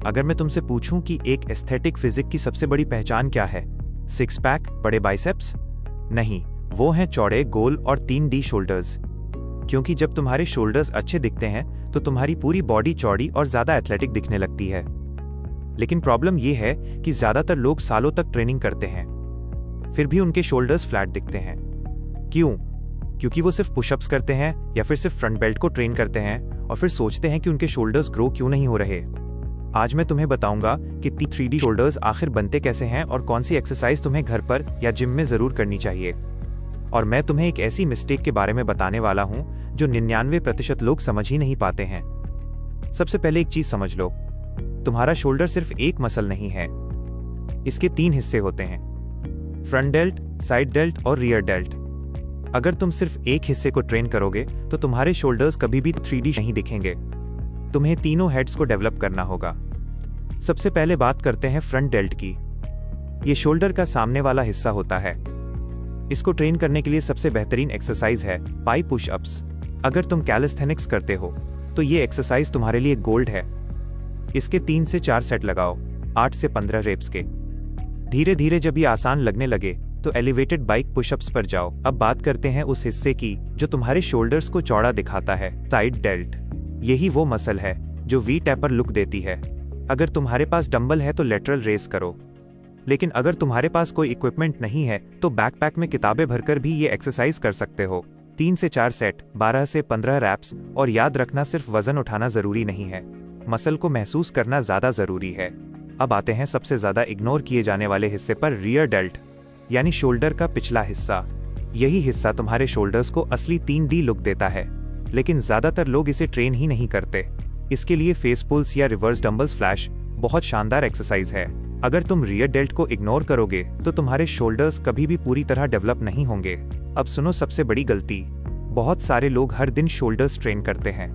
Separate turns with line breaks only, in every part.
अगर मैं तुमसे पूछूं कि एक एस्थेटिक फिजिक की सबसे बड़ी पहचान क्या है, सिक्स पैक, बड़े बाइसेप्स? नहीं, वो हैं चौड़े, गोल और 3D शोल्डर्स। क्योंकि जब तुम्हारे शोल्डर्स अच्छे दिखते हैं तो तुम्हारी पूरी बॉडी चौड़ी और ज्यादा एथलेटिक दिखने लगती है। लेकिन प्रॉब्लम ये है कि ज्यादातर लोग सालों तक ट्रेनिंग करते हैं, फिर भी उनके शोल्डर्स फ्लैट दिखते हैं। क्यों? क्योंकि वो सिर्फ पुशअप्स करते हैं या फिर सिर्फ फ्रंट बेल्ट को ट्रेन करते हैं और फिर सोचते हैं कि उनके शोल्डर्स ग्रो क्यों नहीं हो रहे। आज मैं तुम्हें बताऊंगा कि 3D शोल्डर्स आखिर बनते कैसे हैं और कौन सी एक्सरसाइज तुम्हें घर पर या जिम में जरूर करनी चाहिए। और मैं तुम्हें एक ऐसी मिस्टेक के बारे में बताने वाला हूं जो 99% लोग समझ ही नहीं पाते हैं। सबसे पहले एक चीज समझ लो, तुम्हारा शोल्डर सिर्फ एक मसल नहीं है, इसके 3 हिस्से होते हैं, फ्रंट डेल्ट, साइड डेल्ट और रियर डेल्ट। अगर तुम सिर्फ एक हिस्से को ट्रेन करोगे तो तुम्हारे शोल्डर्स कभी भी 3D नहीं दिखेंगे। तुम्हें तीनों हेड्स को डेवलप करना होगा। सबसे पहले बात करते हैं फ्रंट डेल्ट की। ये शोल्डर का सामने वाला हिस्सा होता है। इसको ट्रेन करने के लिए सबसे बेहतरीन एक्सरसाइज है पाई पुशअप्स। अगर तुम कैलिस्थेनिक्स करते हो तो ये एक्सरसाइज तुम्हारे लिए गोल्ड है। इसके 3 से 4 सेट लगाओ, 8 से 15 रेप्स के। धीरे धीरे जब ये आसान लगने लगे तो एलिवेटेड बाइक पुशअप्स पर जाओ। अब बात करते हैं उस हिस्से की जो तुम्हारे शोल्डर्स को चौड़ा दिखाता है, साइड डेल्ट। यही वो मसल है जो वी टैपर लुक देती है। अगर तुम्हारे पास डंबल है तो लेटरल रेस करो, लेकिन अगर तुम्हारे पास कोई इक्विपमेंट नहीं है तो बैकपैक में किताबें भरकर भी ये एक्सरसाइज कर सकते हो। 3 से 4 सेट, 12 से 15 रैप्स। और याद रखना, सिर्फ वजन उठाना जरूरी नहीं है, मसल को महसूस करना ज्यादा जरूरी है। अब आते हैं सबसे ज्यादा इग्नोर किए जाने वाले हिस्से पर, रियर डेल्ट, यानी शोल्डर का पिछला हिस्सा। यही हिस्सा तुम्हारे शोल्डर्स को असली 3D लुक देता है, लेकिन ज्यादातर लोग इसे ट्रेन ही नहीं करते। इसके लिए फेस पुल्स या रिवर्स डंबल्स फ्लैश बहुत शानदार एक्सरसाइज है। अगर तुम रियर डेल्ट को इग्नोर करोगे तो तुम्हारे शोल्डर्स कभी भी पूरी तरह डेवलप नहीं होंगे। अब सुनो सबसे बड़ी गलती। बहुत सारे लोग हर दिन शोल्डर्स ट्रेन करते हैं।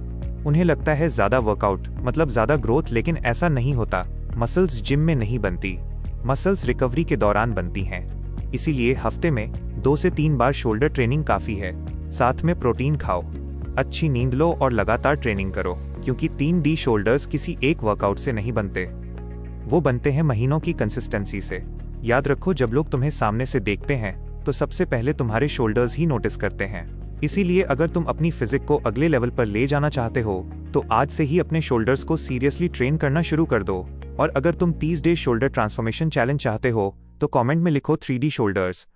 उन्हें लगता है ज्यादा वर्कआउट मतलब ज्यादा ग्रोथ, लेकिन ऐसा नहीं होता। मसल्स जिम में नहीं बनती, मसल्स रिकवरी के दौरान बनती हैं। इसीलिए हफ्ते में 2 से 3 बार शोल्डर ट्रेनिंग काफी है। साथ में प्रोटीन खाओ, अच्छी नींद लो और लगातार ट्रेनिंग करो, क्योंकि 3D शोल्डर्स किसी एक वर्कआउट से नहीं बनते, वो बनते हैं महीनों की कंसिस्टेंसी से। याद रखो, जब लोग तुम्हें सामने से देखते हैं तो सबसे पहले तुम्हारे शोल्डर्स ही नोटिस करते हैं। इसीलिए अगर तुम अपनी फिजिक को अगले लेवल पर ले जाना चाहते हो तो आज से ही अपने शोल्डर्स को सीरियसली ट्रेन करना शुरू कर दो। और अगर तुम 30 डे शोल्डर ट्रांसफॉर्मेशन चैलेंज चाहते हो तो कमेंट में लिखो 3D शोल्डर्स